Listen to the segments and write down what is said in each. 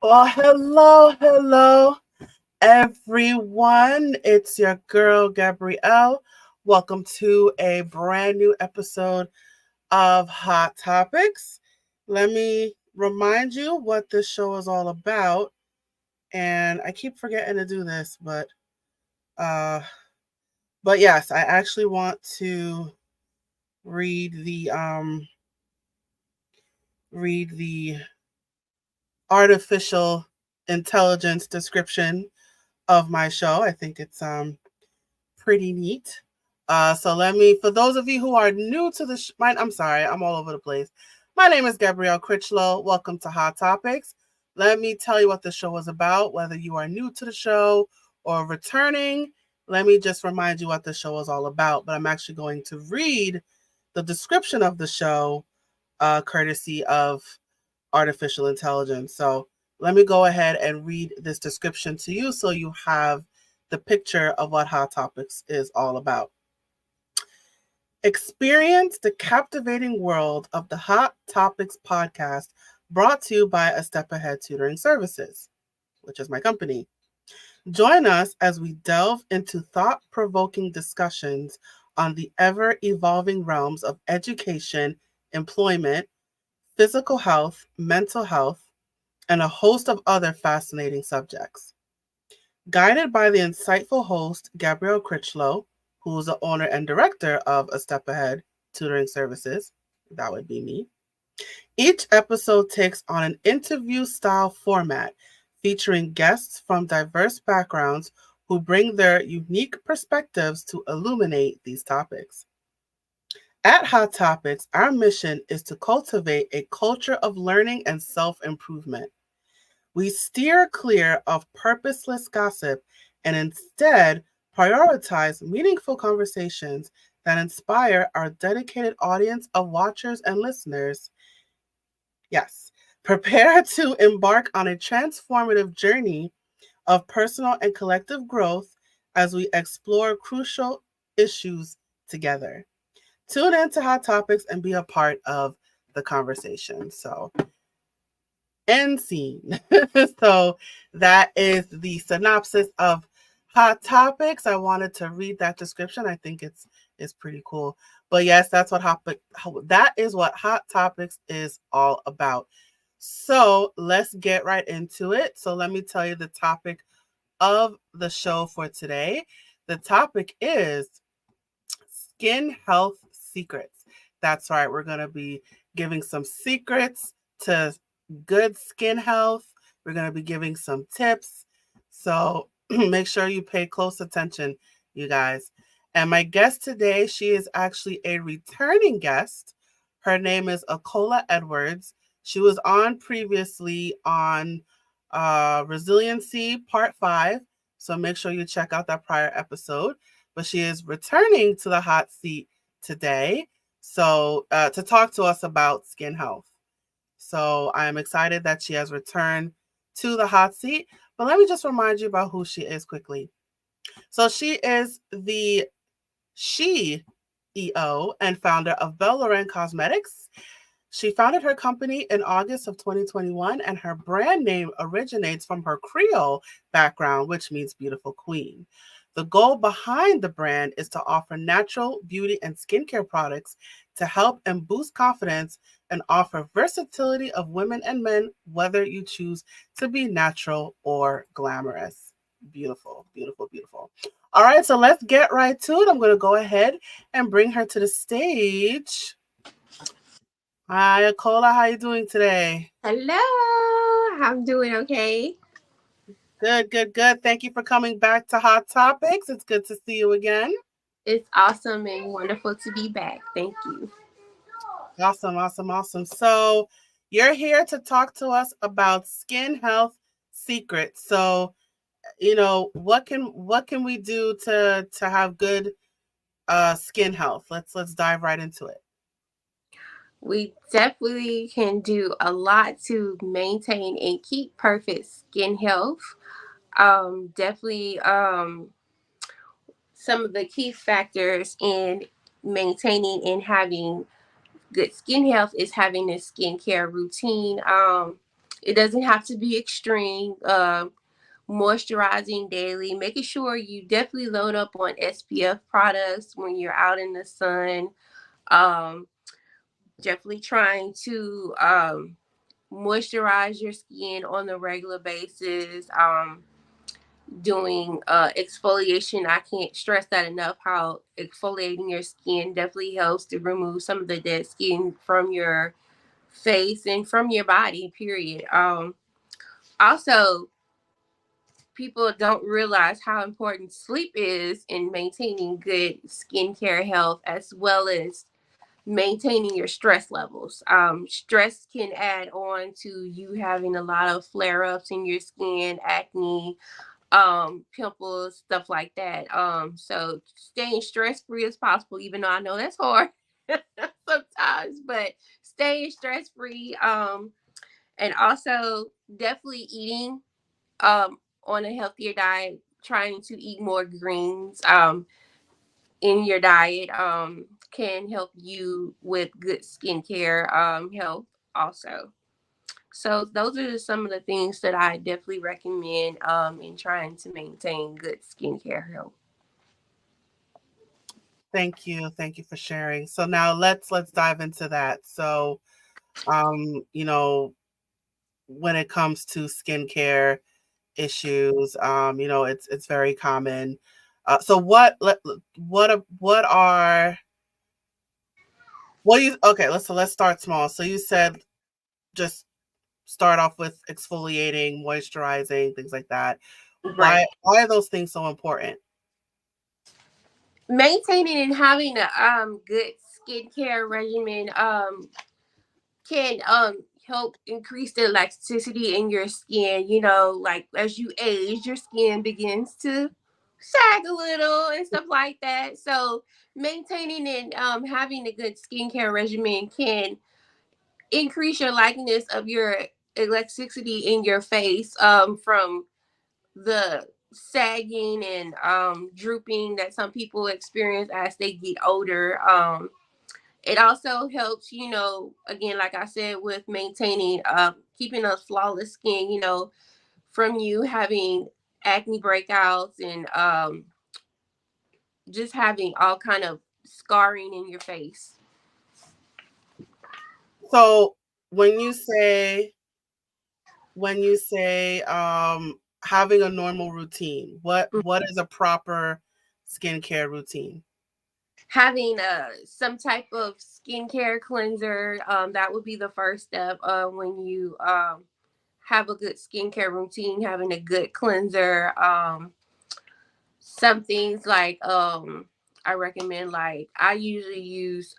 Well, hello, everyone. It's your girl, Gabrielle. Welcome to a brand new episode of Hot Topics. Let me remind you what this show is all about. And I keep forgetting to do this, uh, but yes, I actually want to read the artificial intelligence description of my show. I think it's pretty neat. So let me, for those of you who are new to the, I'm sorry, I'm all over the place. My name is Gabrielle Crichlow. Welcome to Hot Topics. Let me tell you what the show is about. Whether you are new to the show or returning, let me just remind you what the show is all about. But I'm actually going to read the description of the show, courtesy of artificial intelligence. So let me go ahead and read this description to you so you have the picture of what Hot Topics is all about. Experience the captivating world of the Hot Topics podcast brought to you by A Step Ahead Tutoring Services, which is my company. Join us as we delve into thought-provoking discussions on the ever-evolving realms of education, employment, physical health, mental health, and a host of other fascinating subjects. Guided by the insightful host, Gabrielle Crichlow, who is the owner and director of A Step Ahead Tutoring Services, that would be me, each episode takes on an interview-style format featuring guests from diverse backgrounds who bring their unique perspectives to illuminate these topics. At Hot Topics, our mission is to cultivate a culture of learning and self-improvement. We steer clear of purposeless gossip and instead prioritize meaningful conversations that inspire our dedicated audience of watchers and listeners. Yes, prepare to embark on a transformative journey of personal and collective growth as we explore crucial issues together. Tune in to Hot Topics and be a part of the conversation. So, end scene. So that is the synopsis of Hot Topics. I wanted to read that description. I think it's pretty cool. But yes, that is what Hot Topics is all about. So let's get right into it. So let me tell you the topic of the show for today. The topic is skin health secrets. That's right. We're going to be giving some secrets to good skin health. We're going to be giving some tips. So make sure you pay close attention, you guys. And my guest today, she is actually a returning guest. Her name is Acolla Edwards. She was on previously on Resiliency Part 5. So make sure you check out that prior episode. But she is returning to the hot seat today. So to talk to us about skin health. So I am excited that she has returned to the hot seat. But let me just remind you about who she is quickly. So she is the CEO and founder of Belle Lorraine Cosmetics. She founded her company in August of 2021, and her brand name originates from her Creole background, which means beautiful queen. The goal behind the brand is to offer natural beauty and skincare products to help and boost confidence and offer versatility of women and men, whether you choose to be natural or glamorous. Beautiful, beautiful, beautiful. All right, so let's get right to it. I'm going to go ahead and bring her to the stage. Hi, Acolla. How you doing today? Hello, I'm doing okay. Good, good, good. Thank you for coming back to Hot Topics. It's good to see you again. It's awesome and wonderful to be back. Thank you. Awesome, awesome, awesome. So you're here to talk to us about skin health secrets. So, what can we do to have good skin health? Let's dive right into it. We definitely can do a lot to maintain and keep perfect skin health. Definitely, some of the key factors in maintaining and having good skin health is having a skincare routine. It doesn't have to be extreme. Moisturizing daily, making sure you definitely load up on SPF products when you're out in the sun. Um, Definitely trying to moisturize your skin on a regular basis. Doing exfoliation, I can't stress that enough, how exfoliating your skin definitely helps to remove some of the dead skin from your face and from your body, period. Also, people don't realize how important sleep is in maintaining good skincare health, as well as maintaining your stress levels. Stress can add on to you having a lot of flare ups in your skin, acne, pimples, stuff like that. So staying stress free as possible, even though I know that's hard sometimes, but staying stress free. And also definitely eating on a healthier diet, trying to eat more greens in your diet can help you with good skincare health also. So those are just some of the things that I definitely recommend in trying to maintain good skincare health. Thank you for sharing. So now let's dive into that. So, you know, when it comes to skincare issues, it's very common. So what are what you okay? Let's start small. So you said just start off with exfoliating, moisturizing, things like that. Right. Why are those things so important? Maintaining and having a good skincare regimen can help increase the elasticity in your skin. You know, like as you age, your skin begins to sag a little and stuff like that. So maintaining and having a good skincare regimen can increase your likeness of your elasticity in your face from the sagging and drooping that some people experience as they get older. It also helps, again, like I said, with maintaining, keeping a flawless skin, from you having acne breakouts and just having all kind of scarring in your face. So when you say having a normal routine, what is a proper skincare routine? Having some type of skincare cleanser, that would be the first step when you have a good skincare routine, having a good cleanser. Some things like I recommend, like I usually use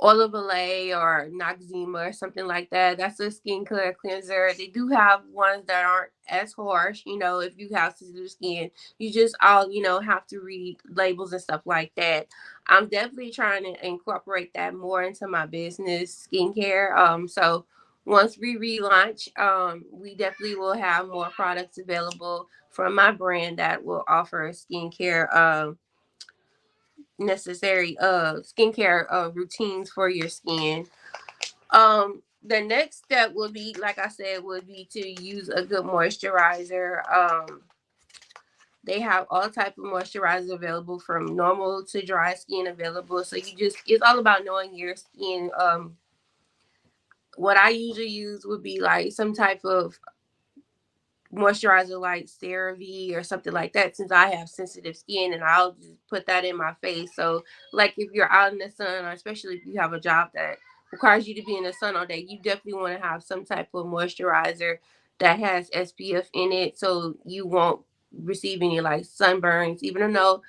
oil of Olay or Noxzema or something like that. That's a skincare cleanser. They do have ones that aren't as harsh. If you have sensitive skin, you just all have to read labels and stuff like that. I'm definitely trying to incorporate that more into my business skincare. So once we relaunch, we definitely will have more products available from my brand that will offer skincare necessary skincare routines for your skin. The next step would be, like I said, would be to use a good moisturizer. They have all type of moisturizers available, from normal to dry skin available. So it's all about knowing your skin. What I usually use would be like some type of moisturizer like CeraVe or something like that, since I have sensitive skin, and I'll just put that in my face. So like if you're out in the sun, or especially if you have a job that requires you to be in the sun all day, you definitely want to have some type of moisturizer that has SPF in it, so you won't receive any like sunburns. Even though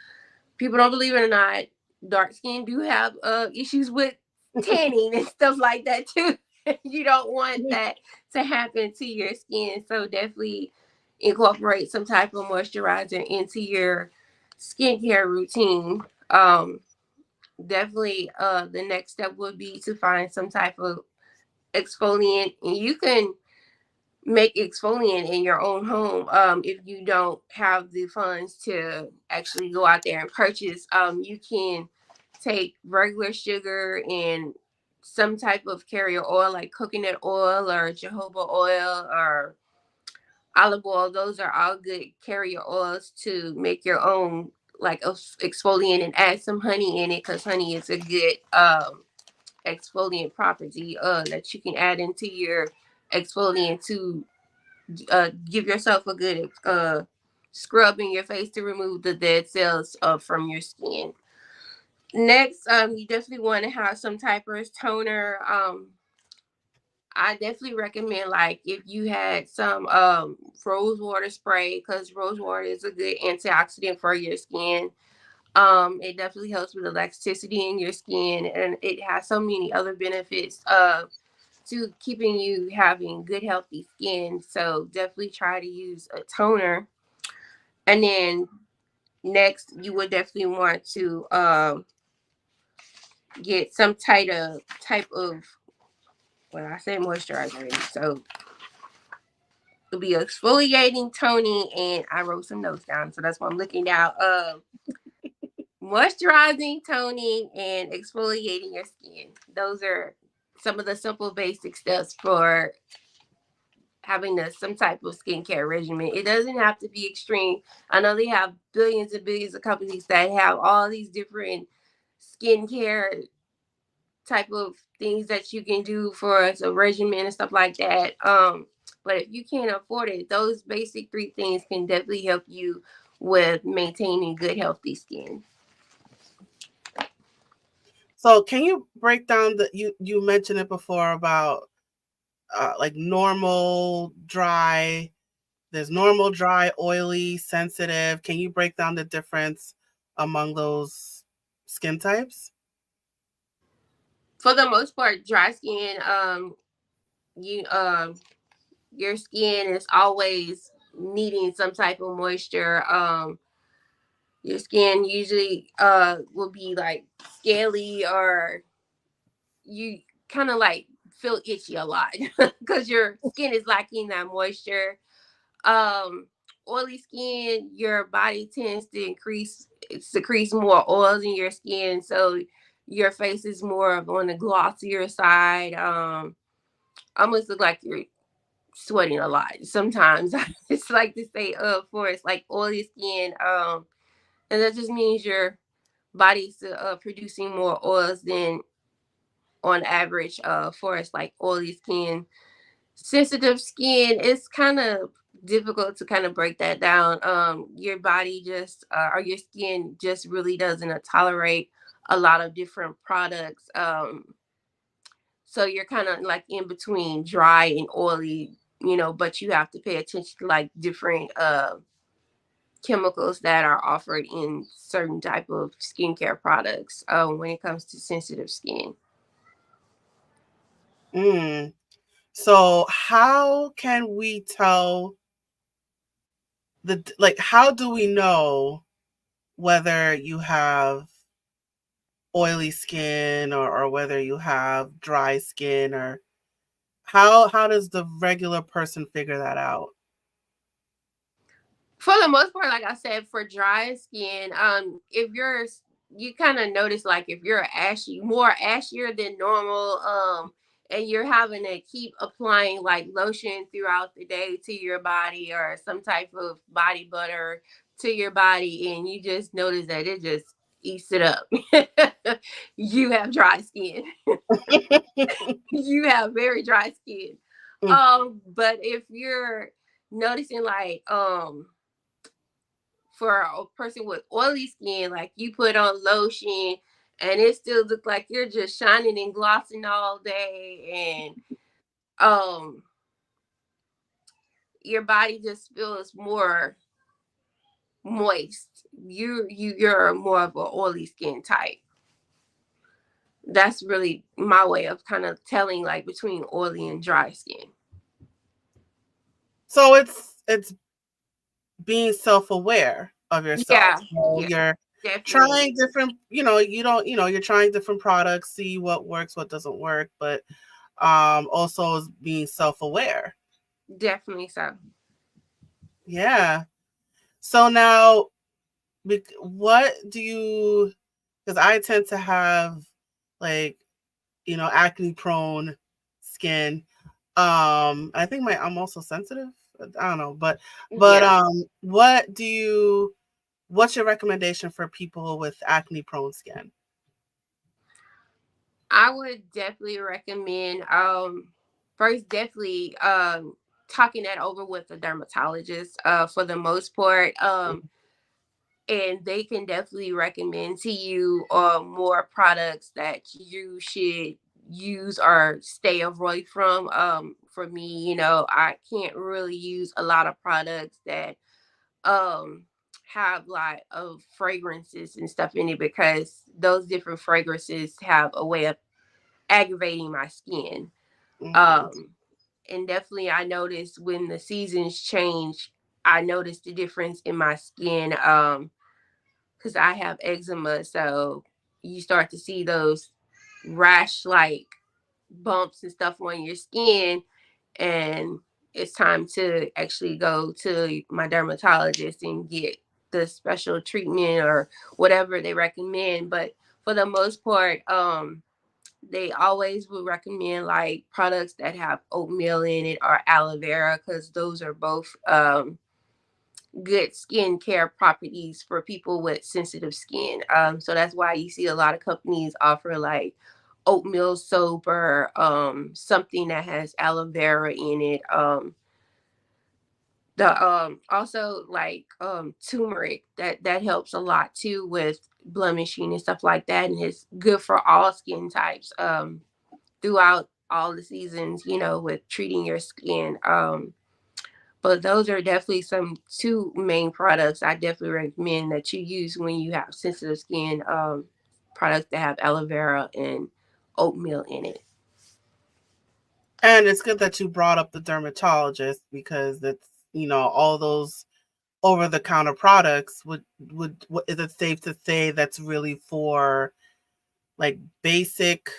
people don't believe it or not, dark skin do have issues with tanning and stuff like that too. You don't want that to happen to your skin. So definitely incorporate some type of moisturizer into your skincare routine. Definitely the next step would be to find some type of exfoliant, and you can make exfoliant in your own home. If you don't have the funds to actually go out there and purchase, you can take regular sugar and some type of carrier oil like coconut oil or jojoba oil or olive oil. Those are all good carrier oils to make your own like exfoliant, and add some honey in it, because honey is a good exfoliant property that you can add into your exfoliant to give yourself a good scrub in your face to remove the dead cells from your skin. Next, you definitely want to have some type of toner. I definitely recommend, like, if you had some rose water spray, because rose water is a good antioxidant for your skin. It definitely helps with elasticity in your skin, and it has so many other benefits to keeping you having good healthy skin. So definitely try to use a toner. And then next, you would definitely want to get some type of, well, I said moisturizer already, so it'll be exfoliating, toning, and I wrote some notes down, so that's what I'm looking down. Moisturizing, toning, and exfoliating your skin. Those are some of the simple basic steps for having some type of skincare regimen. It doesn't have to be extreme. I know they have billions and billions of companies that have all these different skincare type of things that you can do for a regimen and stuff like that. But if you can't afford it, those basic three things can definitely help you with maintaining good, healthy skin. So can you break down you mentioned it before about like normal, dry, there's normal, dry, oily, sensitive. Can you break down the difference among those skin types? For the most part, dry skin, you your skin is always needing some type of moisture. Your skin usually will be like scaly, or you kind of like feel itchy a lot because your skin is lacking that moisture. um Oily skin, your body tends to secretes more oils in your skin, so your face is more of on the glossier side. Almost look like you're sweating a lot sometimes. It's like to say for it's like oily skin, and that just means your body's producing more oils than on average for it's like oily skin. Sensitive skin, it's kind of difficult to kind of break that down. Your body just or your skin just really doesn't tolerate a lot of different products. So you're kind of like in between dry and oily, but you have to pay attention to like different chemicals that are offered in certain type of skincare products when it comes to sensitive skin. Mm. So how can we tell how do we know whether you have oily skin or whether you have dry skin, or how does the regular person figure that out? For the most part, like I said, for dry skin, if you kind of notice, like if you're ashy, more ashier than normal, and you're having to keep applying like lotion throughout the day to your body, or some type of body butter to your body, and you just notice that it just eats it up. You have dry skin. You have very dry skin. But if you're noticing like for a person with oily skin, like you put on lotion and it still look like you're just shining and glossing all day, and your body just feels more moist. You're more of an oily skin type. That's really my way of kind of telling like between oily and dry skin. So it's being self-aware of yourself. Yeah, So yeah, you're definitely, trying different, you don't, you're trying different products, see what works, what doesn't work, but also being self-aware. definitely so. Yeah. So now, what do you, because I tend to have like acne prone skin. I think I'm also sensitive. I don't know, but Yeah. what's your recommendation for people with acne prone skin? I would definitely recommend first definitely talking that over with a dermatologist for the most part. And they can definitely recommend to you more products that you should use or stay away from. For me, I can't really use a lot of products that um have like of fragrances and stuff in it, because those different fragrances have a way of aggravating my skin. Hmm. Um and definitely I noticed when the seasons change, I noticed the difference in my skin. Because I have eczema, so you start to see those rash like bumps and stuff on your skin, and it's time to actually go to my dermatologist and get the special treatment or whatever they recommend. But for the most part, they always would recommend like products that have oatmeal in it or aloe vera, because those are both good skincare properties for people with sensitive skin. So that's why you see a lot of companies offer like oatmeal soap or something that has aloe vera in it. The also like turmeric, that helps a lot too with blemishing and stuff like that, and it's good for all skin types throughout all the seasons, with treating your skin. But those are definitely some two main products I definitely recommend that you use when you have sensitive skin. Products that have aloe vera and oatmeal in it. And it's good that you brought up the dermatologist, because it's all those over the counter products is it safe to say that's really for like basic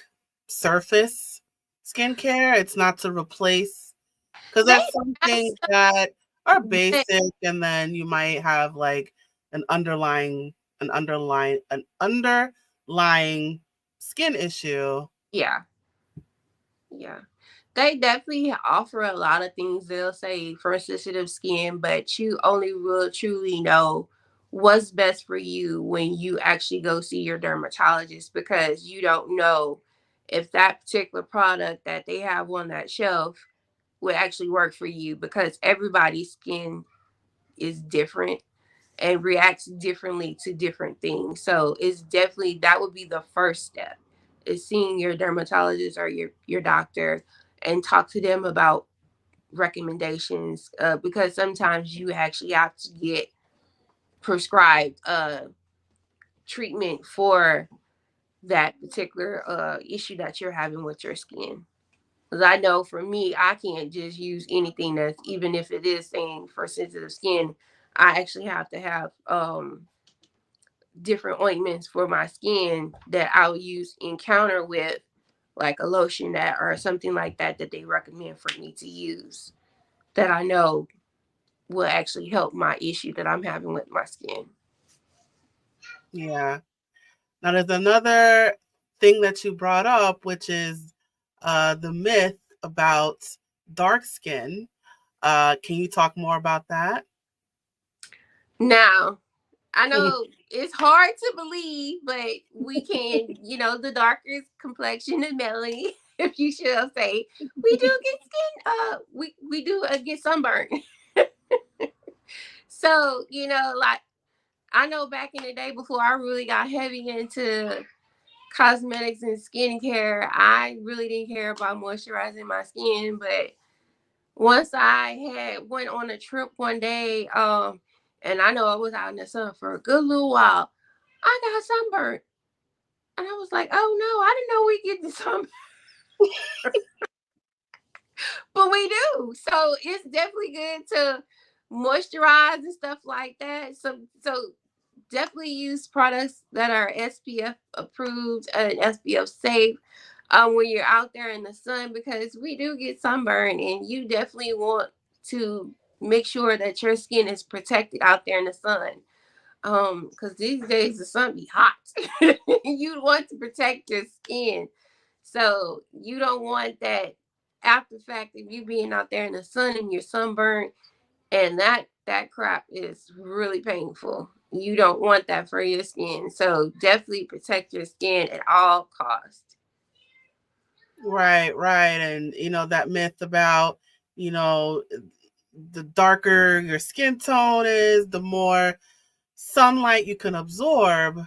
surface skincare? It's not to replace, because They there's some have things some, that are but basic, and then you might have like an underlying an underlying skin issue. yeah, yeah. They definitely offer a lot of things. They'll say for sensitive skin, but you only will truly know what's best for you when you actually go see your dermatologist, because you don't know if that particular product that they have on that shelf would actually work for you, because everybody's skin is different and reacts differently to different things. So it's definitely that would be the first step, is seeing your dermatologist or your doctor and talk to them about recommendations, because sometimes you actually have to get prescribed treatment for that particular issue that you're having with your skin. Because I know for me, I can't just use anything that's, even if it is saying for sensitive skin, I actually have to have different ointments for my skin that I'll use in counter with like a lotion that or something like that that they recommend for me to use, that I know will actually help my issue that I'm having with my skin. Yeah. Now there's another thing that you brought up, which is the myth about dark skin. Can you talk more about that? Now, I know it's hard to believe, but we can, the darker complexion and melody, if you shall say, we do get skin, we do get sunburn. So, like I know back in the day before I really got heavy into cosmetics and skincare, I really didn't care about moisturizing my skin. But once I had went on a trip one day, and I know I was out in the sun for a good little while, I got sunburned. And I was like, oh no, I didn't know we get the sun, but we do. So it's definitely good to moisturize and stuff like that. So definitely use products that are SPF approved and SPF safe when you're out there in the sun, because we do get sunburn, and you definitely want to make sure that your skin is protected out there in the sun. Because these days the sun be hot. You want to protect your skin. So you don't want that after fact of you being out there in the sun and you're sunburned, and that crap is really painful. You don't want that for your skin. So definitely protect your skin at all costs. Right, right. And that myth about, you know, the darker your skin tone is, the more sunlight you can absorb.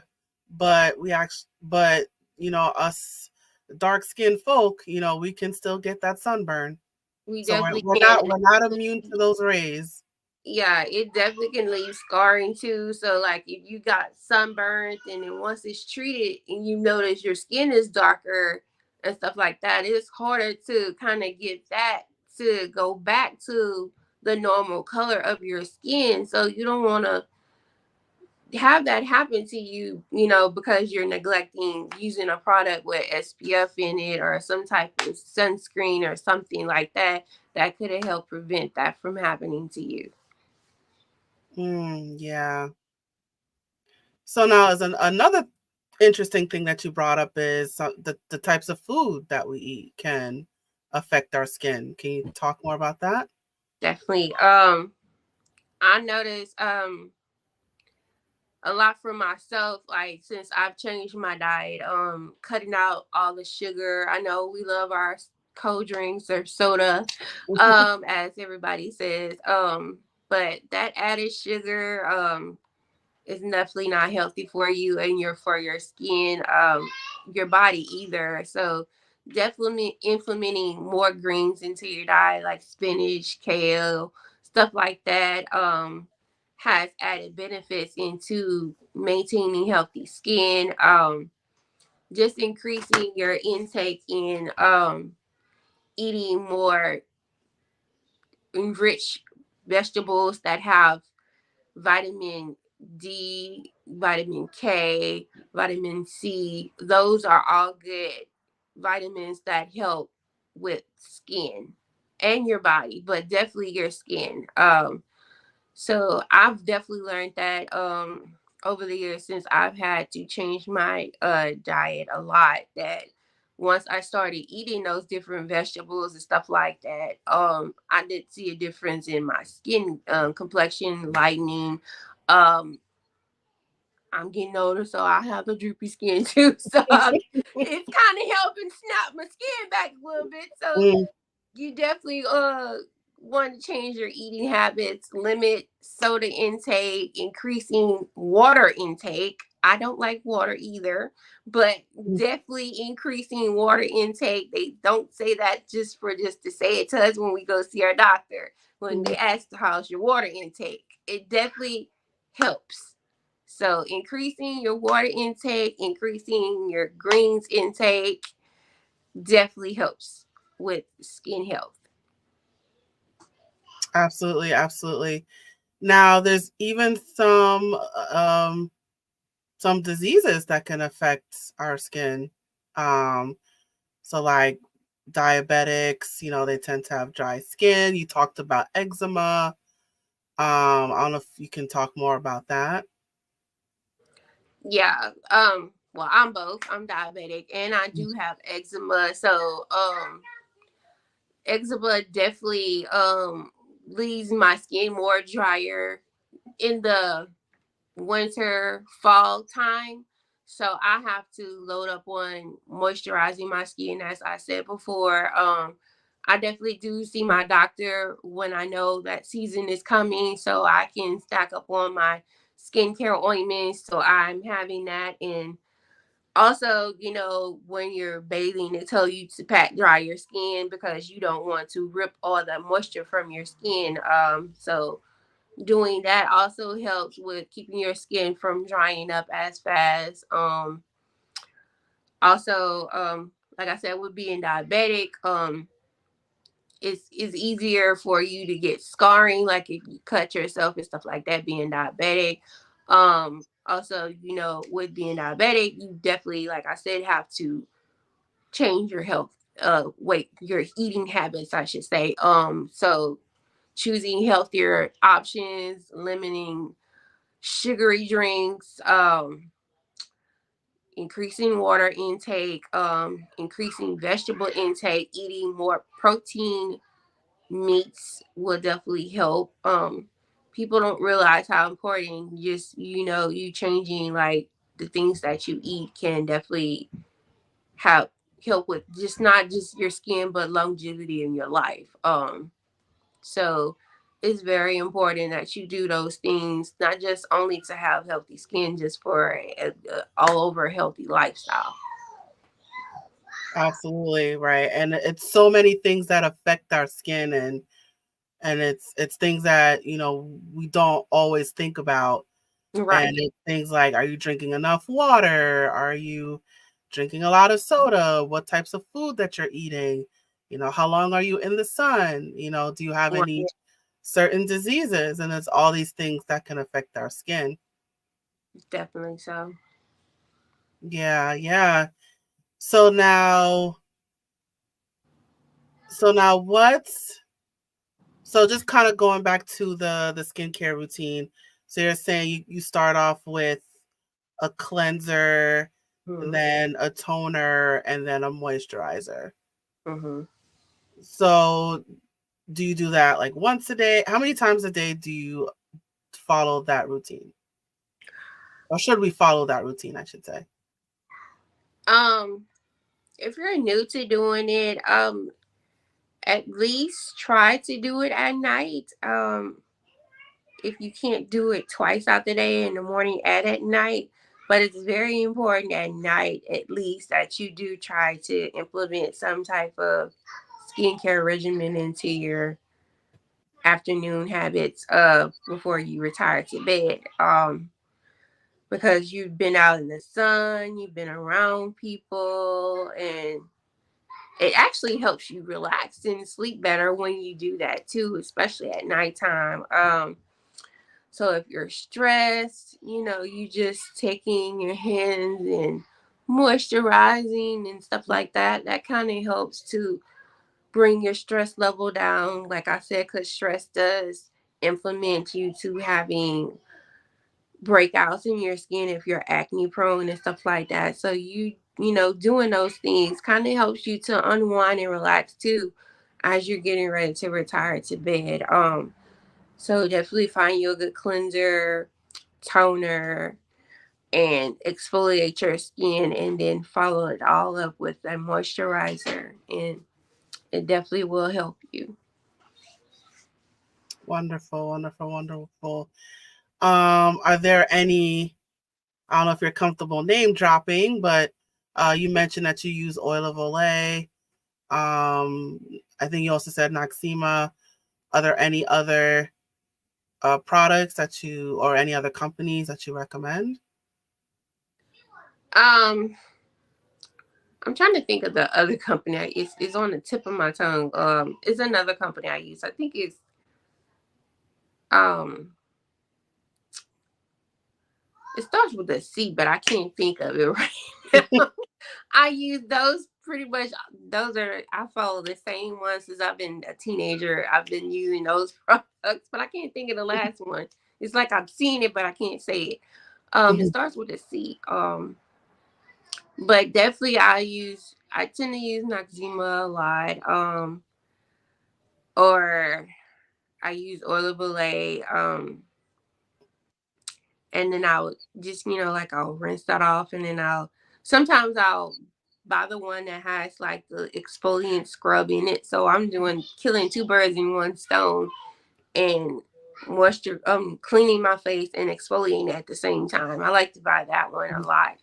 But us dark skinned folk, we can still get that sunburn. We So definitely can. we're not immune to those rays. Yeah, it definitely can leave scarring too. So like if you got sunburned and then once it's treated and you notice your skin is darker and stuff like that, it's harder to kind of get that to go back to the normal color of your skin. So you don't want to have that happen to you, because you're neglecting using a product with SPF in it or some type of sunscreen or something like that that could have helped prevent that from happening to you. Yeah. So now, another interesting thing that you brought up is the types of food that we eat can affect our skin. Can you talk more about that? Definitely. I noticed a lot for myself, like since I've changed my diet, cutting out all the sugar. I know we love our cold drinks or soda, as everybody says. But that added sugar, is definitely not healthy for you and for your skin, your body either. So definitely implementing more greens into your diet, like spinach, kale, stuff like that, has added benefits into maintaining healthy skin. Just increasing your intake in eating more enriched vegetables that have vitamin D, vitamin K, vitamin C. Those are all good vitamins that help with skin and your body, but definitely your skin. So I've definitely learned that over the years since I've had to change my diet a lot, that once I started eating those different vegetables and stuff like that, I did see a difference in my skin complexion, lightening. Um, I'm getting older, so I have a droopy skin too. So it's kind of helping snap my skin back a little bit. So Mm, you definitely want to change your eating habits, limit soda intake, increasing water intake. I don't like water either, but mm, definitely increasing water intake. They don't say that just to say it to us when we go see our doctor. When mm. they ask how's your water intake, it definitely helps. So increasing your water intake, increasing your greens intake definitely helps with skin health. Absolutely, absolutely. Now, there's even some diseases that can affect our skin. Um, so like diabetics, they tend to have dry skin. You talked about eczema. I don't know if you can talk more about that. Yeah. Well, I'm both. I'm diabetic and I do have eczema. So, eczema definitely leaves my skin more drier in the winter, fall time. So I have to load up on moisturizing my skin, as I said before. I definitely do see my doctor when I know that season is coming, so I can stack up on my skincare ointments. So I'm having that, and also, when you're bathing, they tell you to pat dry your skin because you don't want to rip all the moisture from your skin. So doing that also helps with keeping your skin from drying up as fast. Also, like I said, with being diabetic, it's easier for you to get scarring, like if you cut yourself and stuff like that, being diabetic. Also, with being diabetic, you definitely, like I said, have to change your health, wait, your eating habits, I should say. So choosing healthier options, limiting sugary drinks, increasing water intake, increasing vegetable intake, eating more protein meats will definitely help. People don't realize how important just you changing like the things that you eat can definitely help with just not just your skin but longevity in your life. So it's very important that you do those things, not just only to have healthy skin, just for a all over healthy lifestyle. Absolutely, right. And it's so many things that affect our skin, and it's things that, we don't always think about. And Right. it's things like, are you drinking enough water? Are you drinking a lot of soda? What types of food that you're eating? How long are you in the sun? Do you have any Right. certain diseases? And it's all these things that can affect our skin. Definitely so. Yeah, yeah. So now, what's so just kind of going back to the skincare routine. So you're saying you start off with a cleanser, and Hmm. then a toner, and then a moisturizer. Hmm. So do you do that like once a day? How many times a day do you follow that routine? Or should we follow that routine, I should say? Um, if you're new to doing it, at least try to do it at night. If you can't do it twice out the day, in the morning and at night, but it's very important at night at least that you do try to implement some type of skincare regimen into your afternoon habits before you retire to bed. Because you've been out in the sun, you've been around people, and it actually helps you relax and sleep better when you do that too, especially at nighttime. So if you're stressed, you just taking your hands and moisturizing and stuff like that, that kind of helps to bring your stress level down. Like I said, because stress does implement you to having breakouts in your skin if you're acne prone and stuff like that. So doing those things kind of helps you to unwind and relax too as you're getting ready to retire to bed. So definitely find you a good cleanser, toner, and exfoliate your skin, and then follow it all up with a moisturizer, and it definitely will help you. Wonderful, wonderful, wonderful. Are there any, I don't know if you're comfortable name dropping, but you mentioned that you use oil of Olay. I think you also said Noxema. Are there any other products or any other companies that you recommend? um I'm trying to think of the other company. It's on the tip of my tongue. It's another company I use. I think it's um it starts with a C, but I can't think of it right now. I use those pretty much. Those are I follow the same ones since I've been a teenager. I've been using those products, but I can't think of the last one. It's like I've seen it, but I can't say it. It Mhm. starts with a C. But definitely I tend to use Noxzema a lot. Or I use oil of Olay. And then I'll just like I'll rinse that off, and then I'll buy the one that has like the exfoliant scrub in it. So I'm doing killing two birds in one stone, and moisture cleaning my face and exfoliating at the same time. I like to buy that one a lot.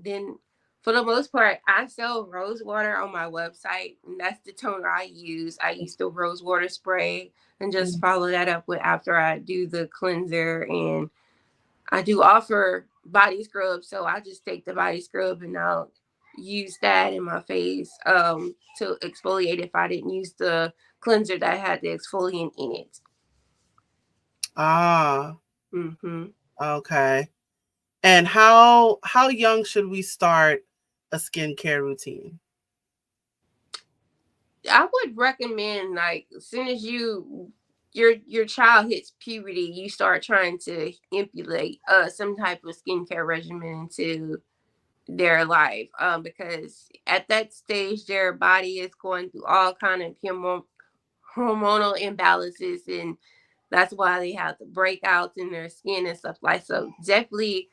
Then for the most part, I sell rose water on my website, and that's the toner I use. I use the rose water spray and just follow that up with after I do the cleanser. And I do offer body scrub, so I just take the body scrub and I'll use that in my face to exfoliate if I didn't use the cleanser that had the exfoliant in it. Ah, Hmm. okay. And how young should we start a skincare routine? I would recommend like as soon as your child hits puberty, you start trying to implement some type of skincare regimen into their life, because at that stage their body is going through all kind of hormonal imbalances, and that's why they have the breakouts in their skin and stuff like. So definitely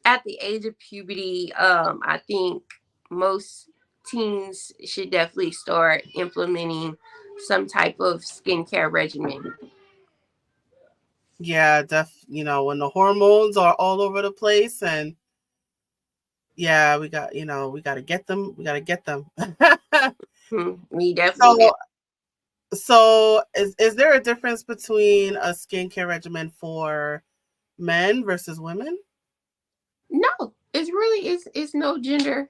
at the age of puberty, I think most teens should definitely start implementing some type of skincare regimen. Yeah, when the hormones are all over the place, and yeah, we got to get them. We got to get them. We definitely do. So, is there a difference between a skincare regimen for men versus women? No, it's really it's no gender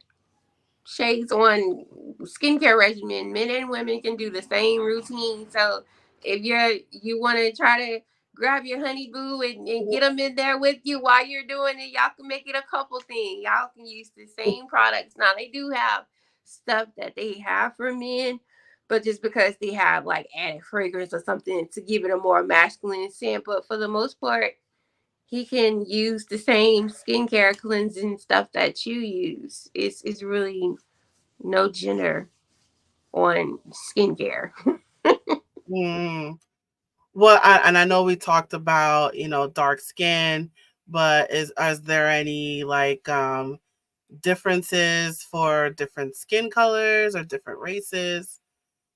shades on skincare regimen. Men and women can do the same routine. So if you want to try to grab your honey boo and get them in there with you while you're doing it, y'all can make it a couple thing. Y'all can use the same products. Now they do have stuff that they have for men, but just because they have like added fragrance or something to give it a more masculine scent. But for the most part, he can use the same skincare cleansing stuff that you use. It's really no gender on skincare. Mm. Well, and I know we talked about dark skin, but is there any like differences for different skin colors or different races?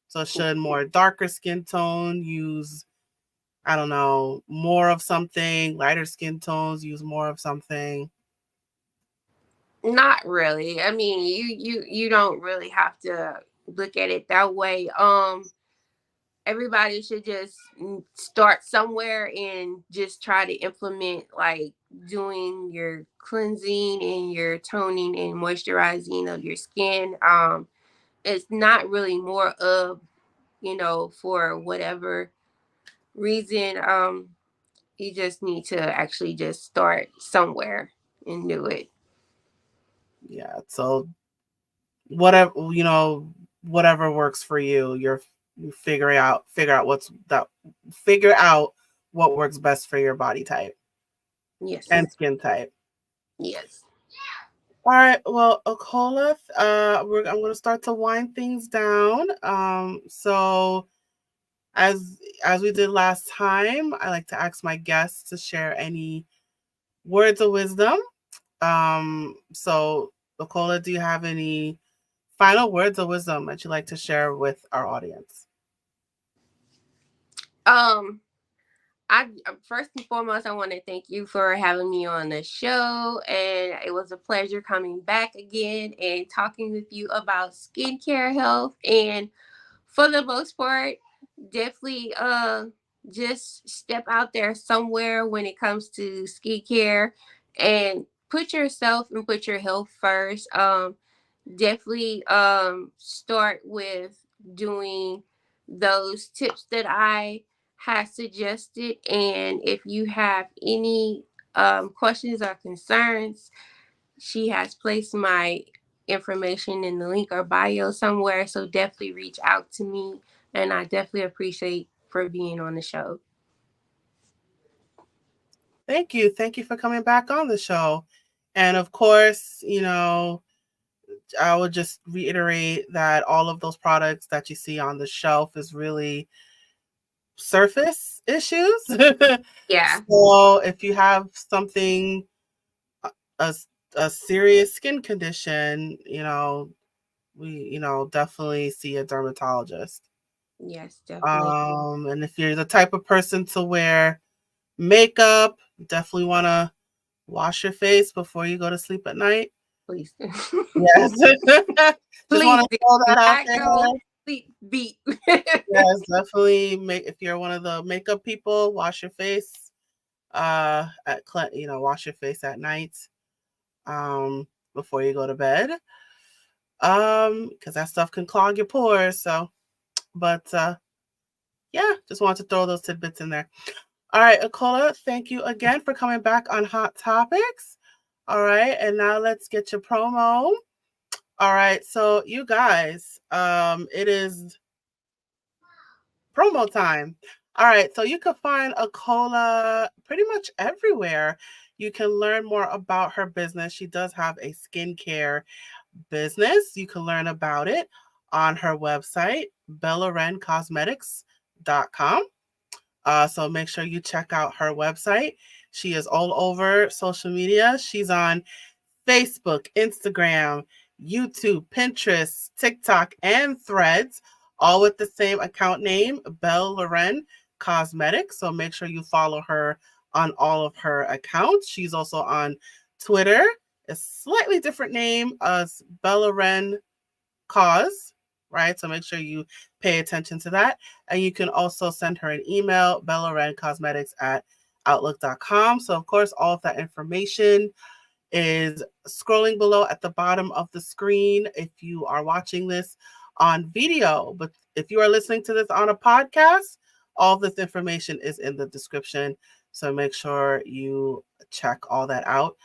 So should more darker skin tone use, I don't know, more of something, lighter skin tones use more of something? Not really. I mean, you don't really have to look at it that way. Everybody should just start somewhere and just try to implement like doing your cleansing and your toning and moisturizing of your skin. It's not really more of, for whatever reason. You just need to actually just start somewhere and do it. Yeah. So whatever, whatever works for you, you figure out what works best for your body type Yes. and skin type. Yes. All right. Well, Acolla, I'm going to start to wind things down. So as we did last time, I like to ask my guests to share any words of wisdom. So Acolla, do you have any final words of wisdom that you'd like to share with our audience? Um, I first and foremost, I want to thank you for having me on the show, and it was a pleasure coming back again and talking with you about skincare health. And for the most part, definitely just step out there somewhere when it comes to skincare and put yourself and put your health first. Definitely start with doing those tips that I have suggested. And if you have any questions or concerns, she has placed my information in the link or bio somewhere. So definitely reach out to me. And I definitely appreciate for being on the show. Thank you. Thank you for coming back on the show. And of course, I would just reiterate that all of those products that you see on the shelf is really surface issues. Yeah. So if you have something, a, a serious skin condition, we, definitely see a dermatologist. Yes, definitely. And if you're the type of person to wear makeup, definitely want to wash your face before you go to sleep at night. Please. Yes. Just want Please to do throw that out not there. go sleep beat. Yes, definitely if you're one of the makeup people, wash your face. Wash your face at night. Before you go to bed. Because that stuff can clog your pores. So, but yeah, just wanted to throw those tidbits in there. All right, Acolla, thank you again for coming back on Hot Topics. All right, and now let's get your promo. All right, so you guys, it is promo time. All right, so you can find Acolla pretty much everywhere. You can learn more about her business. She does have a skincare business. You can learn about it on her website, bellarencosmetics.com. So make sure you check out her website. She is all over social media. She's on Facebook, Instagram, YouTube, Pinterest, TikTok, and Threads, all with the same account name, Belle Loren Cosmetics. So make sure you follow her on all of her accounts. She's also on Twitter, a slightly different name as Belle Loren Cause, right? So make sure you pay attention to that. And you can also send her an email, bellarencosmetics at outlook.com. So, of course, all of that information is scrolling below at the bottom of the screen if you are watching this on video. But if you are listening to this on a podcast, all this information is in the description. So make sure you check all that out.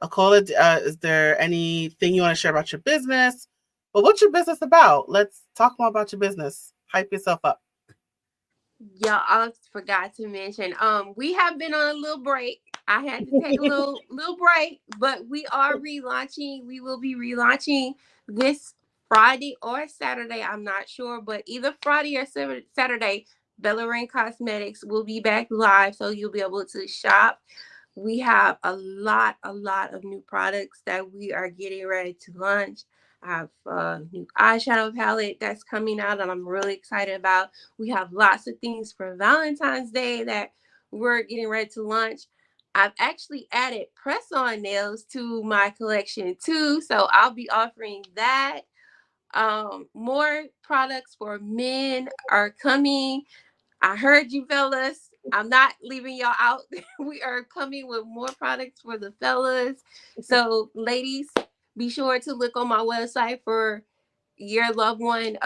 Acolla, is there anything you want to share about your business? But what's your business about? Let's talk more about your business. Hype yourself up. Yeah, I forgot to mention. We have been on a little break. I had to take a little break, but we are relaunching. We will be relaunching this Friday or Saturday. I'm not sure, but either Friday or Saturday, Bellarine Cosmetics will be back live, so you'll be able to shop. We have a lot of new products that we are getting ready to launch. I have a new eyeshadow palette that's coming out, and I'm really excited about. We have lots of things for Valentine's Day that we're getting ready to launch. I've actually added press on nails to my collection too, so I'll be offering that. More products for men are coming. I heard you, fellas. I'm not leaving y'all out. We are coming with more products for the fellas. So, ladies, be sure to look on my website for your loved one,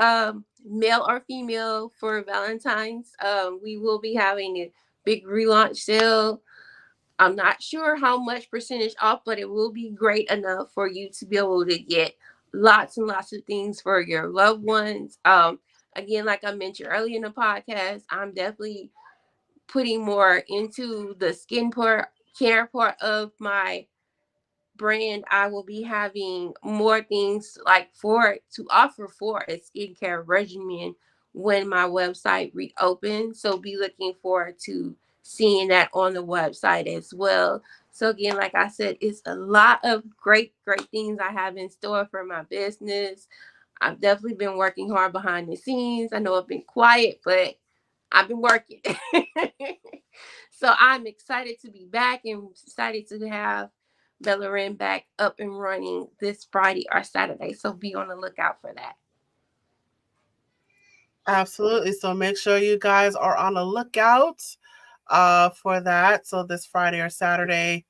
male or female, for Valentine's. We will be having a big relaunch sale. I'm not sure how much percentage off, but it will be great enough for you to be able to get lots and lots of things for your loved ones. Again, like I mentioned earlier in the podcast, I'm definitely putting more into the care part of my brand. I will be having more things like for to offer for a skincare regimen when my website reopens. So be looking forward to seeing that on the website as well. So again, like I said, it's a lot of great things I have in store for my business. I've definitely been working hard behind the scenes. I know I've been quiet, but I've been working. So I'm excited to be back and excited to have Bellarine back up and running this Friday or Saturday. So be on the lookout for that. Absolutely. So make sure you guys are on the lookout for that. So this Friday or Saturday,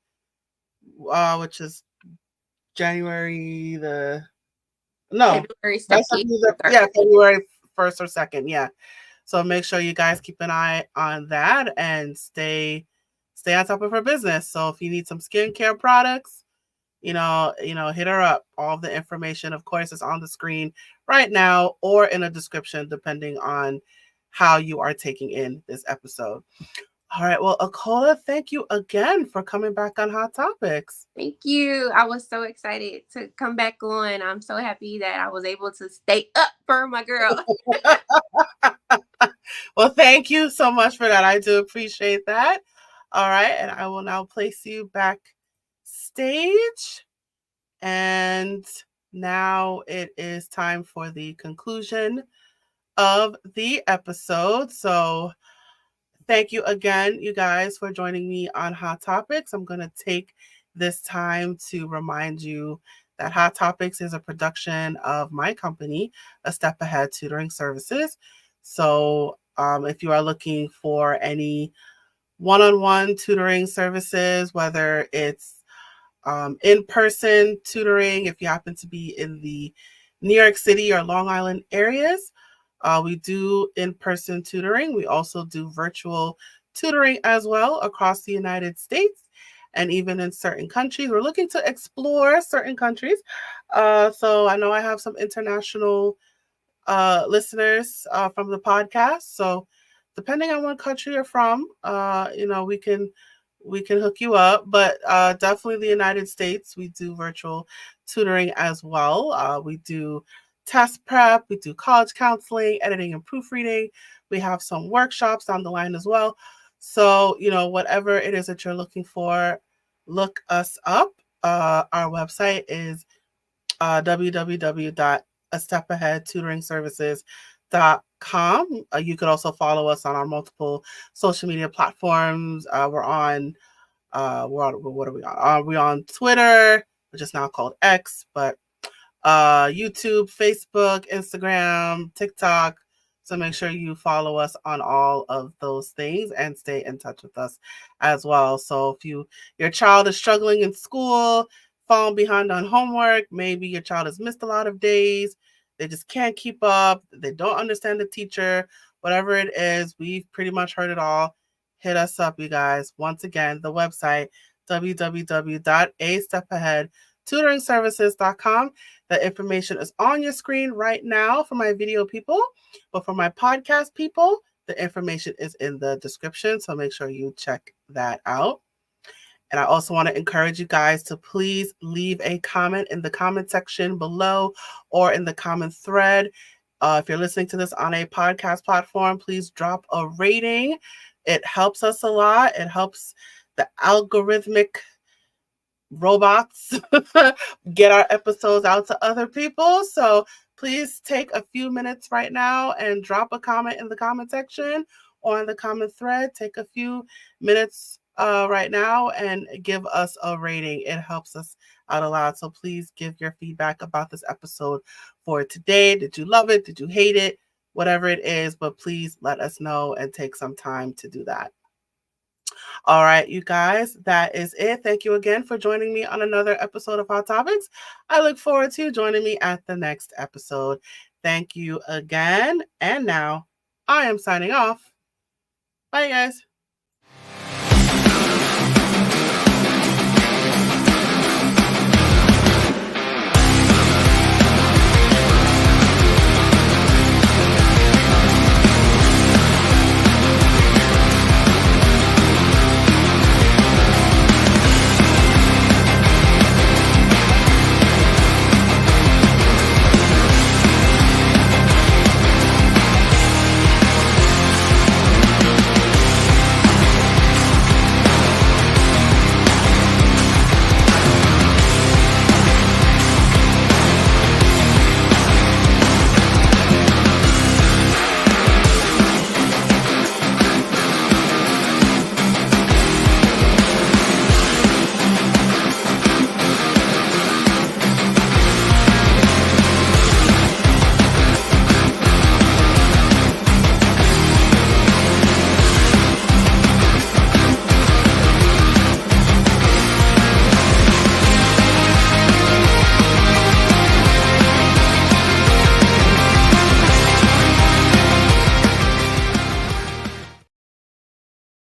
which is January the no, February that's 2nd or 3rd. yeah, February 1st or 2nd. Yeah. So make sure you guys keep an eye on that and stay on top of her business. So if you need some skincare products, hit her up. All the information, of course, is on the screen right now or in a description, depending on how you are taking in this episode. All right. Well, Acolla, thank you again for coming back on Hot Topics. Thank you. I was so excited to come back on. I'm so happy that I was able to stay up for my girl. Well, thank you so much for that. I do appreciate that. All right. And I will now place you back stage. And now it is time for the conclusion of the episode. So, thank you again, you guys, for joining me on Hot Topics. I'm going to take this time to remind you that Hot Topics is a production of my company, A Step Ahead Tutoring Services. So, if you are looking for any one on one tutoring services, whether it's in person tutoring, if you happen to be in the New York City or Long Island areas, we do in person tutoring. We also do virtual tutoring as well across the United States and even in certain countries. We're looking to explore certain countries. So I know I have some international listeners from the podcast. So depending on what country you're from, we can hook you up. But definitely the United States, we do virtual tutoring as well. We do test prep, we do college counseling, editing and proofreading. We have some workshops down the line as well. So, whatever it is that you're looking for, look us up. Our website is www.astepahedtutoringservices.com. You could also follow us on our multiple social media platforms. What are we on? We're on Twitter, which is now called X, but YouTube, Facebook, Instagram, TikTok. So make sure you follow us on all of those things and stay in touch with us as well. So if your child is struggling in school, falling behind on homework, maybe your child has missed a lot of days, they just can't keep up, they don't understand the teacher, whatever it is, we've pretty much heard it all. Hit us up, you guys. Once again, the website www.astepahedtutoringservices.com. The information is on your screen right now for my video people, but for my podcast people, the information is in the description. So make sure you check that out. And I also want to encourage you guys to please leave a comment in the comment section below or in the comment thread. If you're listening to this on a podcast platform, please drop a rating. It helps us a lot. It helps the algorithmic robots get our episodes out to other people. So please take a few minutes right now and drop a comment in the comment section or in the comment thread. Take a few minutes right now and give us a rating. It helps us out a lot. So please give your feedback about this episode for today. Did you love it? Did you hate it? Whatever it is, but please let us know and take some time to do that. All right, you guys, that is it. Thank you again for joining me on another episode of Hot Topics. I look forward to you joining me at the next episode. Thank you again. And now I am signing off. Bye, guys.